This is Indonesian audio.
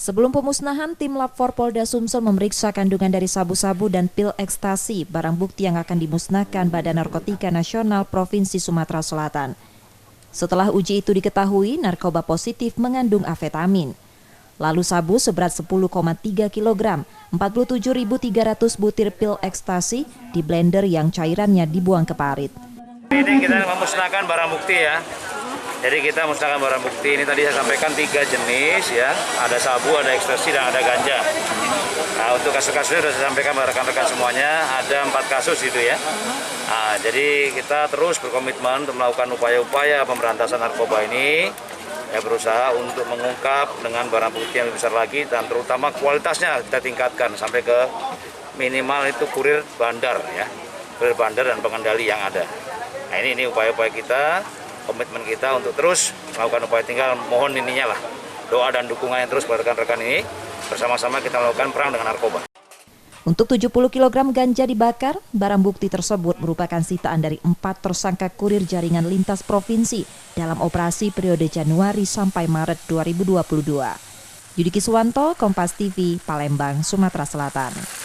Sebelum pemusnahan, tim Lab 4 Polda Sumsel memeriksa kandungan dari sabu-sabu dan pil ekstasi, barang bukti yang akan dimusnahkan Badan Narkotika Nasional Provinsi Sumatera Selatan. Setelah uji itu diketahui, narkoba positif mengandung amfetamin. Lalu sabu seberat 10,3 kg, 47.300 butir pil ekstasi di blender yang cairannya dibuang ke parit. Ini kita memusnahkan barang bukti ya. Jadi kita musnahkan barang bukti ini tadi saya sampaikan 3 jenis ya, ada sabu, ada ekstasi, dan ada ganja. Nah, untuk kasus-kasusnya sudah saya sampaikan kepada rekan-rekan semuanya, ada 4 kasus gitu ya. Nah, jadi kita terus berkomitmen untuk melakukan upaya-upaya pemberantasan narkoba ini, ya berusaha untuk mengungkap dengan barang bukti yang lebih besar lagi dan terutama kualitasnya kita tingkatkan sampai ke minimal itu kurir bandar ya, kurir bandar dan pengendali yang ada. Nah ini upaya-upaya kita. Komitmen kita untuk terus melakukan upaya, tinggal mohon ininya lah doa dan dukungan yang terus kepada rekan-rekan ini, bersama-sama kita melakukan perang dengan narkoba. Untuk 70 kg ganja dibakar, barang bukti tersebut merupakan sitaan dari 4 tersangka kurir jaringan lintas provinsi dalam operasi periode Januari sampai Maret 2022. Yudiki Suwanto, Kompas TV, Palembang, Sumatera Selatan.